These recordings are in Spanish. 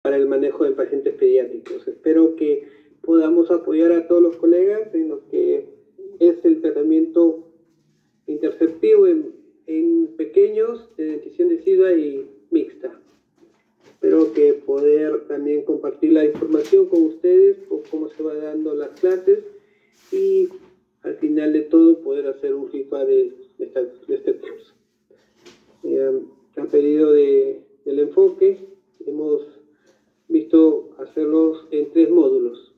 para el manejo de pacientes pediátricos. Espero que podamos apoyar a todos los colegas en lo que es el tratamiento interceptivo en pequeños de dentición decidua y mixta. Espero que poder también compartir la información con ustedes por cómo se van dando las clases y al final de todo poder hacer un feedback de este curso. A pedido del enfoque, hemos visto hacerlos en 3 módulos.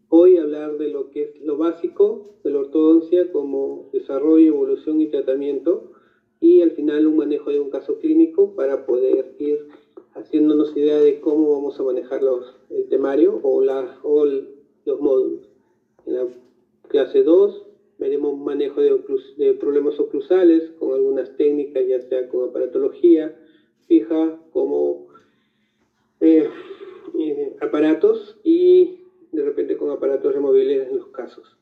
Hoy hablar de lo que es lo básico de la ortodoncia como desarrollo, evolución y tratamiento, y al final un manejo de un caso clínico para poder ir haciéndonos idea de cómo vamos a manejar el temario o los módulos. En la clase 2 veremos manejo de problemas oclusales con algunas técnicas, ya sea con aparatología fija como aparatos y de repente con aparatos removibles en los casos.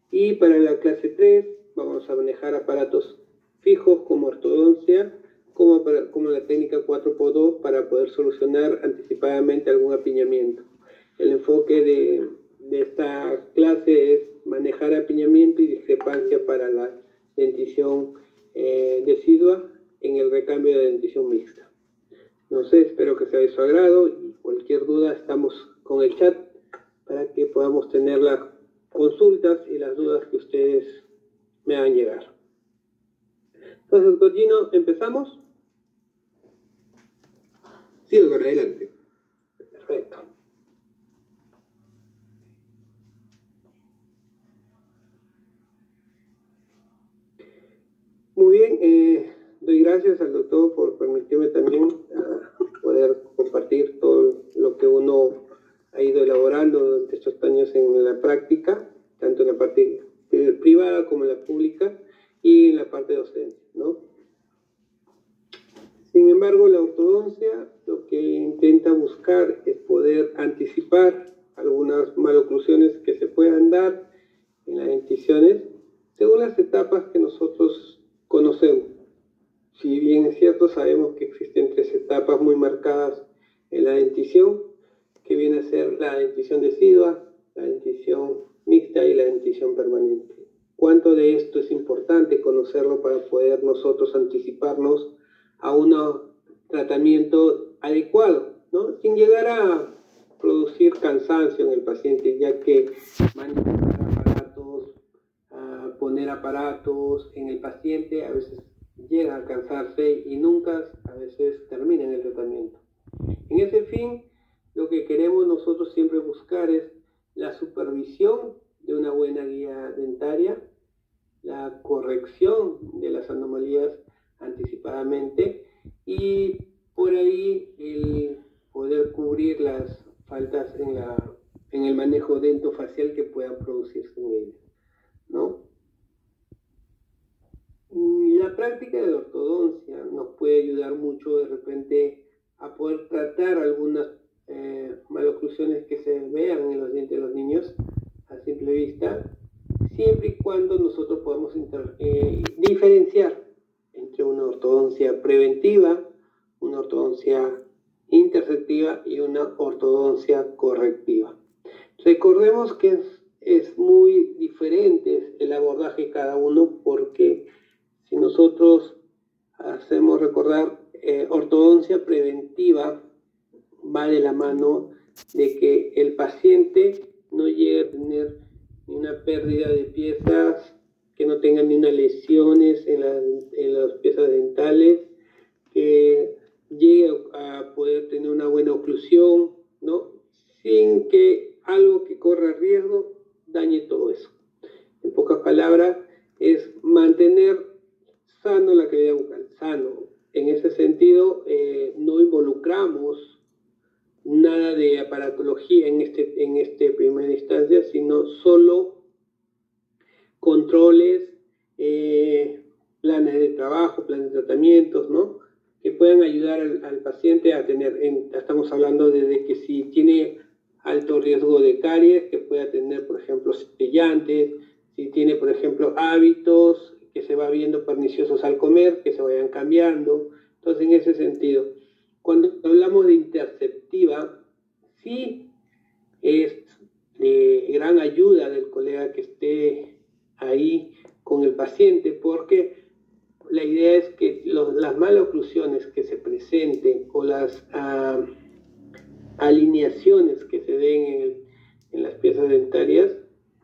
Y para la clase 3 vamos a manejar aparatos fijos como ortodoncia, como la técnica 4x2 para poder solucionar anticipadamente algún apiñamiento. El enfoque de esta clase es manejar apiñamiento y discrepancia para la dentición decidua en el recambio de dentición mixta. No sé, espero que sea de su agrado y cualquier duda estamos con el chat para que podamos tener las consultas y las dudas que ustedes me hagan llegar. Entonces, doctor Gino, ¿empezamos? Sí, doctor, adelante. Perfecto. Muy bien, doy gracias al doctor por permitirme también poder compartir todo lo que uno ha ido elaborando durante estos años en la práctica, tanto en la parte privada como en la pública y en la parte docente, ¿no? Sin embargo, la ortodoncia lo que intenta buscar es poder anticipar algunas maloclusiones que se puedan dar en las denticiones según las etapas que nosotros conocemos. Si bien es cierto, sabemos que existen 3 etapas muy marcadas en la dentición, que viene a ser la dentición decidua, la dentición mixta y la dentición permanente. ¿Cuánto de esto es importante conocerlo para poder nosotros anticiparnos a un tratamiento adecuado, ¿no? Sin llegar a producir cansancio en el paciente, ya que manipular aparatos, poner aparatos en el paciente a veces llega a cansarse y nunca a veces termina en el tratamiento. En ese fin, lo que queremos nosotros siempre buscar es la supervisión de una buena guía dentaria, la corrección de las anomalías anticipadamente y por ahí el poder cubrir las faltas en el manejo dentofacial que puedan producirse en ella, ¿no? La práctica de la ortodoncia nos puede ayudar mucho de repente a poder tratar algunas maloclusiones que se vean en los dientes de los niños a simple vista, siempre y cuando nosotros podamos diferenciar entre una ortodoncia preventiva, una ortodoncia interceptiva y una ortodoncia correctiva. Recordemos que es muy diferente el abordaje de cada uno, porque si nosotros hacemos recordar ortodoncia preventiva, va de la mano de que el paciente no llegue a tener ni una pérdida de piezas, que no tenga ni unas lesiones en las piezas dentales, que llegue a poder tener una buena oclusión, ¿no? Sin que algo que corra riesgo dañe todo eso. En pocas palabras, es mantener sano la cavidad bucal, sano. En ese sentido, no involucramos nada de aparatología en este primera instancia, sino solo controles, planes de trabajo, planes de tratamientos, ¿no? Que puedan ayudar al paciente a tener, estamos hablando desde que si tiene alto riesgo de caries, que pueda tener, por ejemplo, cepillantes, si tiene, por ejemplo, hábitos que se va viendo perniciosos al comer, que se vayan cambiando. Entonces, en ese sentido, cuando hablamos de interceptiva, sí es de gran ayuda del colega que esté ahí con el paciente, porque la idea es que las maloclusiones que se presenten o las alineaciones que se den en las piezas dentarias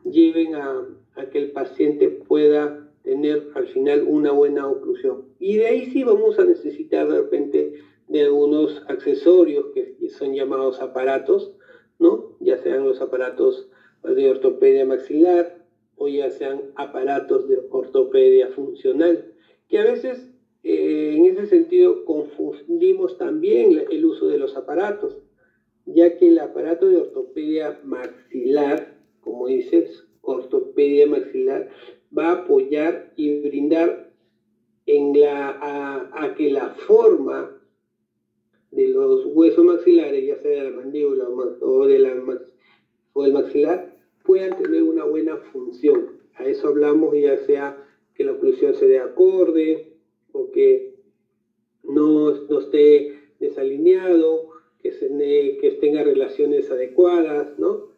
lleven a que el paciente pueda tener al final una buena oclusión. Y de ahí sí vamos a necesitar de repente de algunos accesorios que son llamados aparatos, ¿no? Ya sean los aparatos de ortopedia maxilar o ya sean aparatos de ortopedia funcional, que a veces en ese sentido confundimos también el uso de los aparatos, ya que el aparato de ortopedia maxilar, como dices, ortopedia maxilar, va a apoyar y brindar a que la forma de los huesos maxilares, ya sea de la mandíbula o del maxilar, puedan tener una buena función. A eso hablamos, ya sea que la oclusión se dé acorde o que no esté desalineado, que tenga relaciones adecuadas, ¿no?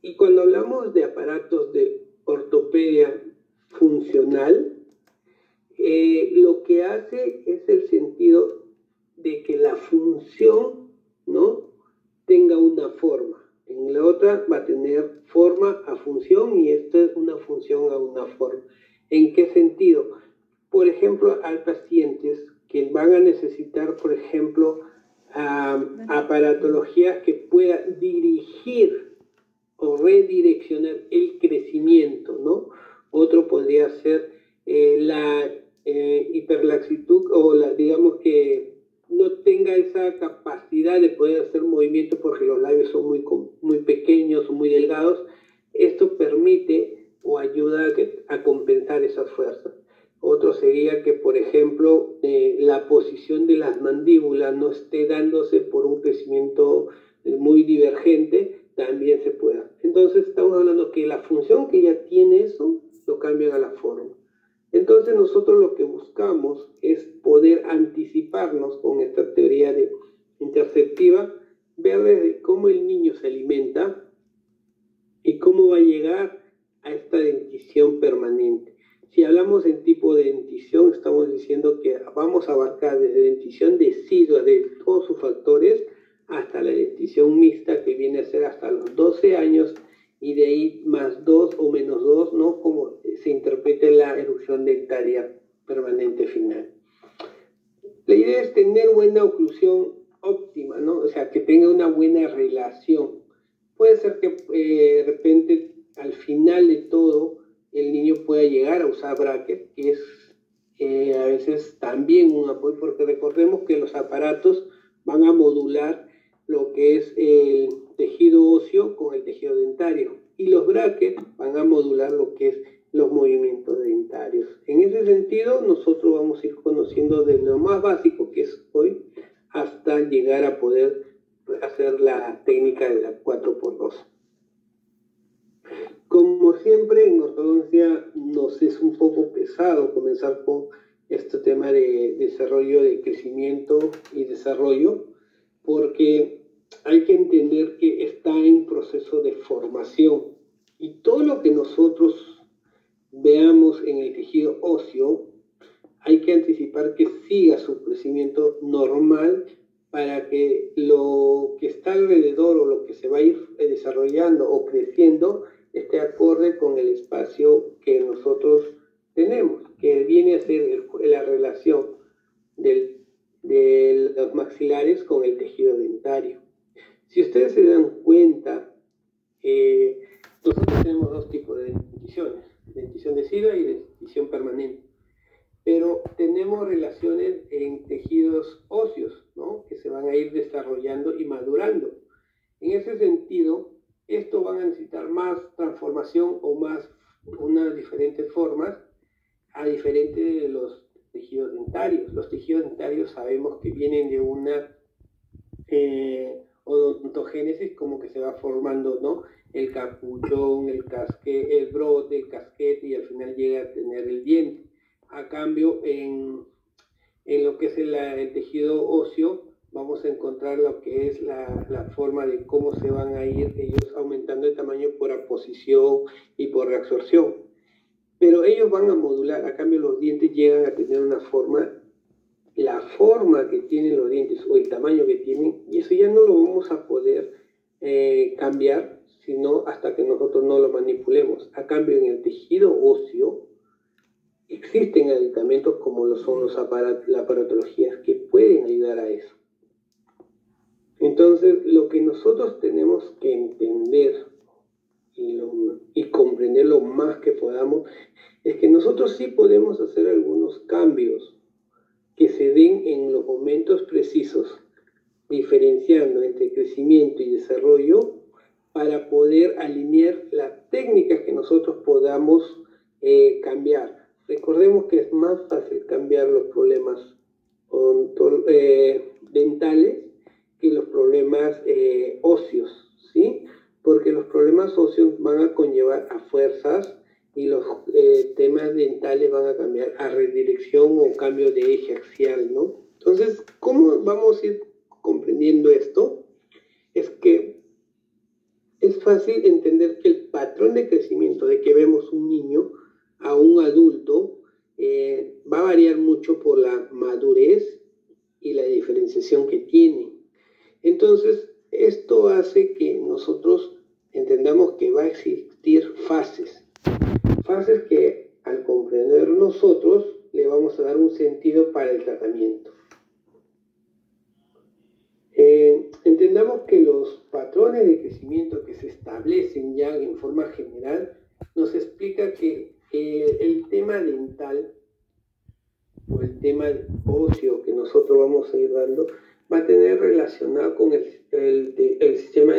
Y cuando hablamos de aparatos de ortopedia funcional, lo que hace es el sentido de que la función, ¿no?, tenga una forma. En la otra va a tener forma a función y esta es una función a una forma. ¿En qué sentido? Por ejemplo, hay pacientes que van a necesitar, por ejemplo, aparatología que pueda dirigir o redireccionar el crecimiento, ¿no? Otro podría ser la hiperlaxitud o digamos que no tenga esa capacidad de poder hacer movimiento porque los labios son muy pequeños o muy delgados. Esto permite o ayuda a compensar esas fuerzas. Otro sería que, por ejemplo, la posición de las mandíbulas no esté dándose por un crecimiento muy divergente, también se pueda. Entonces estamos hablando que la función que ya tiene eso, lo cambian a la forma. Entonces nosotros lo que buscamos es poder anticiparnos con esta teoría de interceptiva, ver desde cómo el niño se alimenta y cómo va a llegar a esta dentición permanente. Si hablamos en tipo de dentición, estamos diciendo que vamos a abarcar desde dentición decidua de todos sus factores hasta la dentición mixta, que viene a ser hasta los 12 años, y de ahí más 2 o menos 2, ¿no?, como se interprete la erupción dentaria permanente final. La idea es tener buena oclusión óptima, ¿no? O sea, que tenga una buena relación. Puede ser que de repente al final de todo el niño pueda llegar a usar bracket, que es a veces también un apoyo, porque recordemos que los aparatos van a modular lo que es el tejido óseo con el tejido dentario, y los brackets van a modular lo que es los movimientos dentarios. En ese sentido, nosotros vamos a ir conociendo desde lo más básico que es hoy hasta llegar a poder hacer la técnica de la 4x2. Como siempre en ortodoncia nos es un poco pesado comenzar con este tema de desarrollo, de crecimiento y desarrollo, porque hay que entender que está en proceso de formación y todo lo que nosotros veamos en el tejido óseo hay que anticipar que siga su crecimiento normal para que lo que está alrededor o lo que se va a ir desarrollando o creciendo esté acorde con el espacio que nosotros tenemos, que viene a ser la relación de los maxilares con el tejido dentario. Si ustedes se dan cuenta, nosotros tenemos dos tipos de denticiones, dentición decidua y dentición permanente, pero tenemos relaciones en tejidos óseos, ¿no?, que se van a ir desarrollando y madurando. En ese sentido, estos van a necesitar más transformación o más unas diferentes formas a diferente de los tejidos dentarios. Los tejidos dentarios sabemos que vienen de una odontogénesis, como que se va formando, ¿no?, el capuchón, el brote, el casquete, y al final llega a tener el diente. A cambio, en lo que es el tejido óseo, vamos a encontrar lo que es la forma de cómo se van a ir ellos aumentando el tamaño por aposición y por reabsorción. Pero ellos van a modular, a cambio los dientes llegan a tener una forma, la forma que tienen los dientes o el tamaño que tienen, y eso ya no lo vamos a poder cambiar, sino hasta que nosotros no lo manipulemos. A cambio, en el tejido óseo existen aditamentos como lo son las aparatologías que pueden ayudar a eso. Entonces, lo que nosotros tenemos que entender y comprender lo más que podamos es que nosotros sí podemos hacer algunos cambios que se den en los momentos precisos, diferenciando entre crecimiento y desarrollo para poder alinear las técnicas que nosotros podamos cambiar. Recordemos que es más fácil cambiar los problemas dentales que los problemas óseos, ¿sí? Porque los problemas óseos van a conllevar a fuerzas y los temas dentales van a cambiar a redirección o cambio de eje axial, ¿no? Entonces, ¿cómo vamos a ir comprendiendo esto? Es que es fácil entender que el patrón de crecimiento de que vemos un niño a un adulto va a variar mucho por la madurez y la diferenciación que tiene. Entonces, esto hace que nosotros entendamos que va a existir fases que al comprender nosotros le vamos a dar un sentido para el tratamiento. Entendamos que los patrones de crecimiento que se establecen ya en forma general nos explica que el tema dental o el tema óseo que nosotros vamos a ir dando va a tener relacionado con el sistema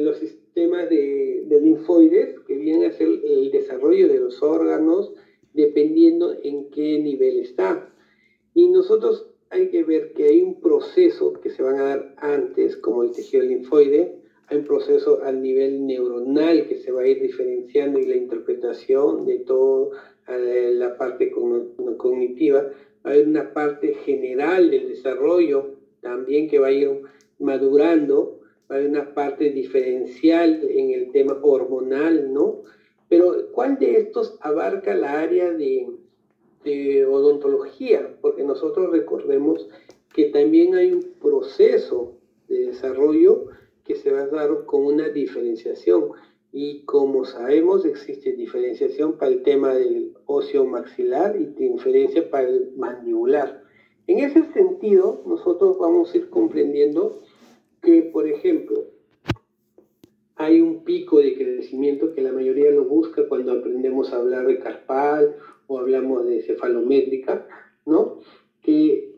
los sistemas de linfoides que vienen a ser el desarrollo de los órganos dependiendo en qué nivel está. Y nosotros hay que ver que hay un proceso que se van a dar antes, como el tejido linfoide, hay un proceso al nivel neuronal que se va a ir diferenciando y la interpretación de toda la parte cognitiva. Hay una parte general del desarrollo también que va a ir madurando, hay una parte diferencial en el tema hormonal, ¿no? Pero ¿cuál de estos abarca la área de odontología? Porque nosotros recordemos que también hay un proceso de desarrollo que se va a dar con una diferenciación. Y como sabemos, existe diferenciación para el tema del óseo maxilar y diferencia para el mandibular. En ese sentido, nosotros vamos a ir comprendiendo que, por ejemplo, hay un pico de crecimiento que la mayoría lo busca cuando aprendemos a hablar de carpal o hablamos de cefalométrica, ¿no? Que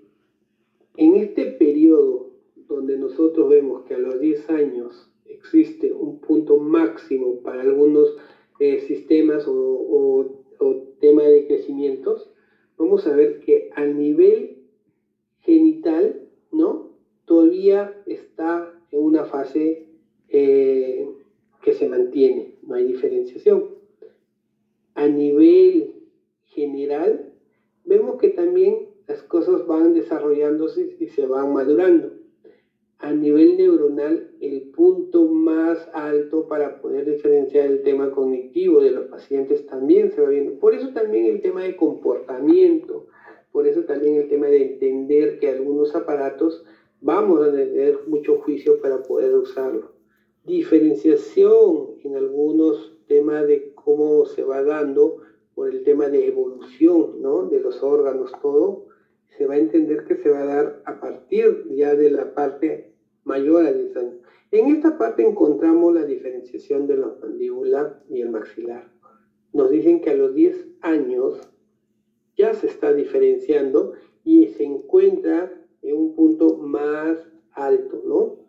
en este periodo donde nosotros vemos que a los 10 años existe un punto máximo para algunos sistemas o tema de crecimientos, vamos a ver que a nivel genital, ¿no? Todavía está en una fase que se mantiene, no hay diferenciación. A nivel general, vemos que también las cosas van desarrollándose y se van madurando. A nivel neuronal, el punto más alto para poder diferenciar el tema cognitivo de los pacientes también se va viendo. Por eso también el tema de comportamiento, por eso también el tema de entender que algunos aparatos vamos a tener mucho juicio para poder usarlo. Diferenciación en algunos temas de cómo se va dando por el tema de evolución, ¿no? De los órganos, todo, se va a entender que se va a dar a partir ya de la parte mayor a 10 años. En esta parte encontramos la diferenciación de la mandíbula y el maxilar. Nos dicen que a los 10 años ya se está diferenciando y se encuentra en un punto más alto, ¿no?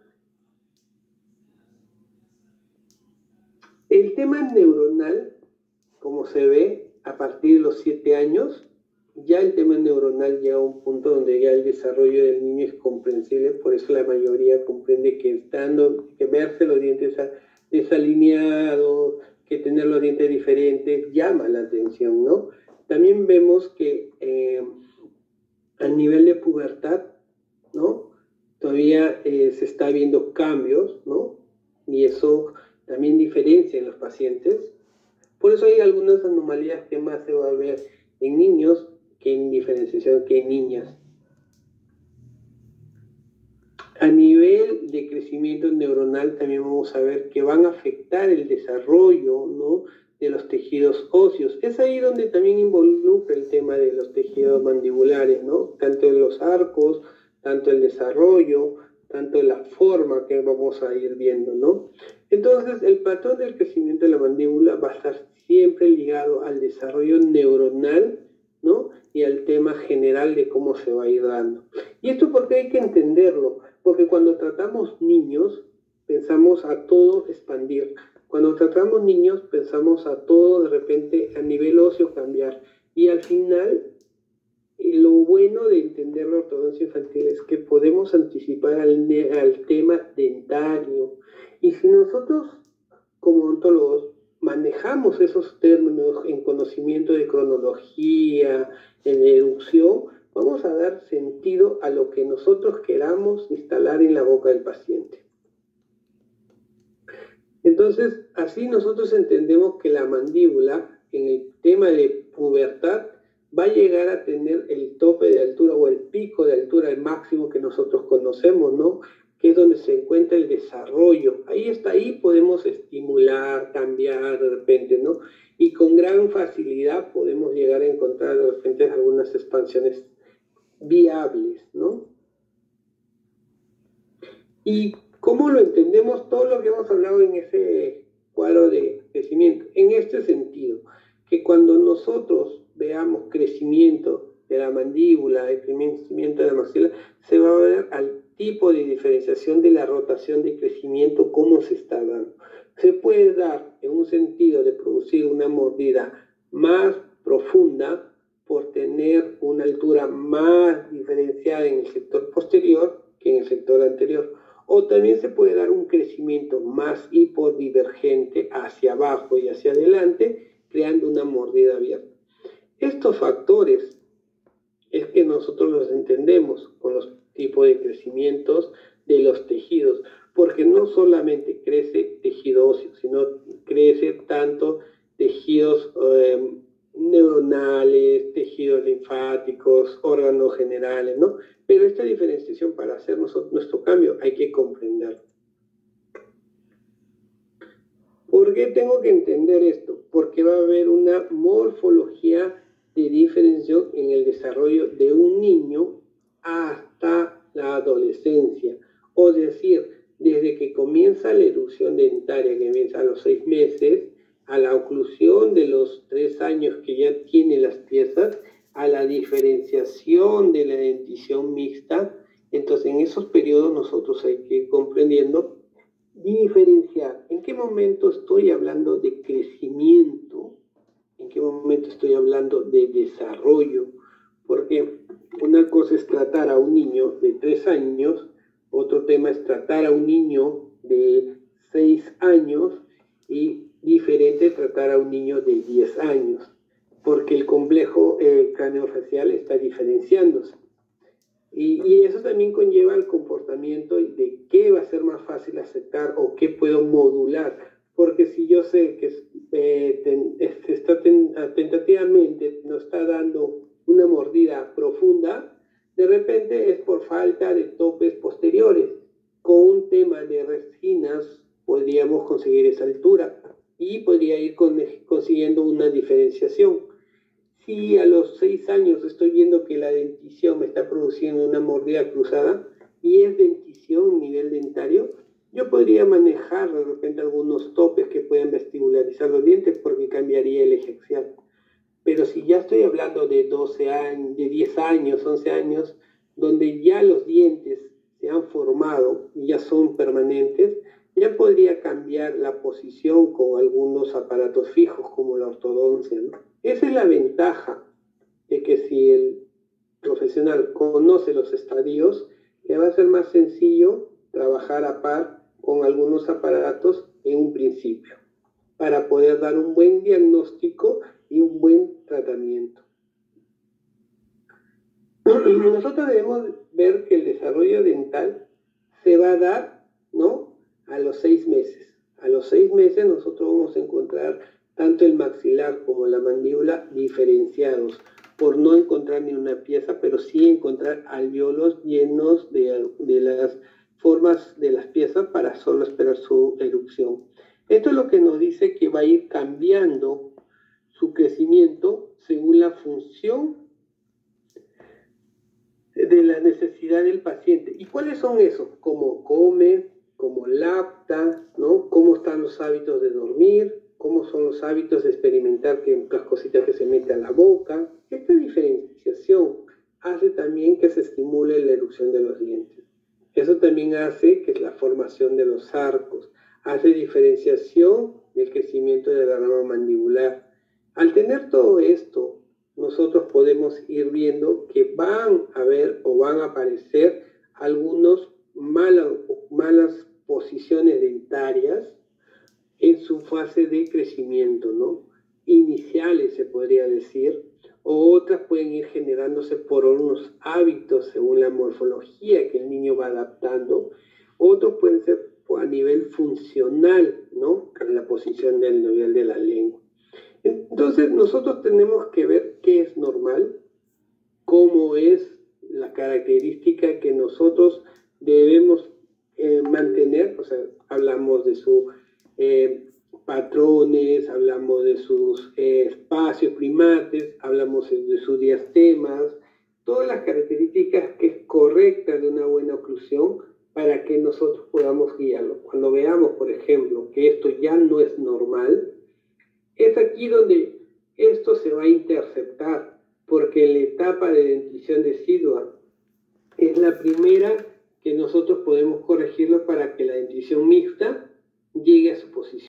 El tema neuronal, como se ve, a partir de los 7 años, ya el tema neuronal llega a un punto donde ya el desarrollo del niño es comprensible, por eso la mayoría comprende que que verse los dientes desalineados, que tener los dientes diferentes, llama la atención, ¿no? También vemos que a nivel de pubertad, ¿no? Todavía se está viendo cambios, ¿no? Y eso también diferencia en los pacientes. Por eso hay algunas anomalías que más se va a ver en niños que en diferenciación que en niñas. A nivel de crecimiento neuronal también vamos a ver que van a afectar el desarrollo, ¿no?, de los tejidos óseos. Es ahí donde también involucra el tema de los tejidos mandibulares, ¿no? Tanto en los arcos, tanto el desarrollo, tanto la forma que vamos a ir viendo, ¿no? Entonces, el patrón del crecimiento de la mandíbula va a estar siempre ligado al desarrollo neuronal, ¿no?, y al tema general de cómo se va a ir dando. ¿Y esto porque hay que entenderlo? Porque cuando tratamos niños, pensamos a todo expandir. Cuando tratamos niños, pensamos a todo de repente a nivel óseo cambiar. Y al final, lo bueno de entender la ortodoncia infantil es que podemos anticipar al tema dentario. Y si nosotros, como odontólogos, manejamos esos términos en conocimiento de cronología, en erucción, vamos a dar sentido a lo que nosotros queramos instalar en la boca del paciente. Entonces, así nosotros entendemos que la mandíbula, en el tema de pubertad, va a llegar a tener el tope de altura o el pico de altura, el máximo que nosotros conocemos, ¿no?, que es donde se encuentra el desarrollo. Ahí podemos estimular, cambiar de repente, ¿no? Y con gran facilidad podemos llegar a encontrar de repente algunas expansiones viables, ¿no? ¿Y cómo lo entendemos todo lo que hemos hablado en ese cuadro de crecimiento? En este sentido, que cuando nosotros veamos crecimiento de la mandíbula, el crecimiento de la maxila, se va a ver al tipo de diferenciación de la rotación de crecimiento, cómo se está dando. Se puede dar en un sentido de producir una mordida más profunda por tener una altura más diferenciada en el sector posterior que en el sector anterior. O también se puede dar un crecimiento más hipodivergente hacia abajo y hacia adelante, creando una mordida abierta. Estos factores es que nosotros los entendemos con los tipos de crecimientos de los tejidos, porque no solamente crece tejido óseo, sino crece tanto tejidos neuronales, tejidos linfáticos, órganos generales, ¿no? Pero esta diferenciación, para hacer nuestro cambio, hay que comprenderlo. ¿Por qué tengo que entender esto? Porque va a haber una morfología de diferenciación en el desarrollo de un niño hasta la adolescencia. O decir, desde que comienza la erupción dentaria, que comienza a los 6 meses, a la oclusión de los 3 años que ya tiene las piezas, a la diferenciación de la dentición mixta. Entonces, en esos periodos nosotros hay que ir comprendiendo, diferenciar en qué momento estoy hablando de crecimiento, en qué momento estoy hablando de desarrollo, porque una cosa es tratar a un niño de 3 años, otro tema es tratar a un niño de 6 años y diferente tratar a un niño de 10 años, porque el complejo craneofacial está diferenciándose. Y eso también conlleva el comportamiento de qué va a ser más fácil aceptar o qué puedo modular. Porque si yo sé que tentativamente nos está dando una mordida profunda, de repente es por falta de topes posteriores. Con un tema de resinas podríamos conseguir esa altura y podría ir consiguiendo una diferenciación. Si a los 6 años estoy viendo que la dentición me está produciendo una mordida cruzada y es dentición nivel dentario, yo podría manejar de repente algunos topes que puedan vestibularizar los dientes porque cambiaría el eje axial. Pero si ya estoy hablando de 12 años, de 10 años, 11 años, donde ya los dientes se han formado y ya son permanentes, ya podría cambiar la posición con algunos aparatos fijos como la ortodoncia, ¿no? Esa es la ventaja de que si el profesional conoce los estadios, le va a ser más sencillo trabajar a par con algunos aparatos en un principio, para poder dar un buen diagnóstico y un buen tratamiento. nosotros debemos ver que el desarrollo dental se va a dar, ¿no?, a los 6 meses. A los 6 meses nosotros vamos a encontrar tanto el maxilar como la mandíbula diferenciados, por no encontrar ni una pieza, pero sí encontrar alvéolos llenos de las formas de las piezas para solo esperar su erupción. Esto es lo que nos dice que va a ir cambiando su crecimiento según la función de la necesidad del paciente. ¿Y cuáles son esos? Cómo come, cómo lacta, ¿no? Cómo están los hábitos de dormir, cómo son los hábitos de experimentar las cositas que se meten a la boca. Esta diferenciación hace también que se estimule la erupción de los dientes. Eso también hace que es la formación de los arcos, hace diferenciación del crecimiento de la rama mandibular. Al tener todo esto, nosotros podemos ir viendo que van a haber o van a aparecer algunas malas posiciones dentarias en su fase de crecimiento, ¿no? Iniciales se podría decir, o otras pueden ir generándose por unos hábitos según la morfología que el niño va adaptando, otros pueden ser a nivel funcional, ¿no?, en la posición del labial de la lengua. Entonces nosotros tenemos que ver qué es normal, cómo es la característica que nosotros debemos mantener. O sea, hablamos de sus patrones, hablamos de sus espacios primates, hablamos de sus diastemas, todas las características que es correcta de una buena oclusión para que nosotros podamos guiarlo. Cuando veamos, por ejemplo, que esto ya no es normal, es aquí donde esto se va a interceptar, porque la etapa de dentición decidua es la primera que nosotros podemos corregirlo para que la dentición mixta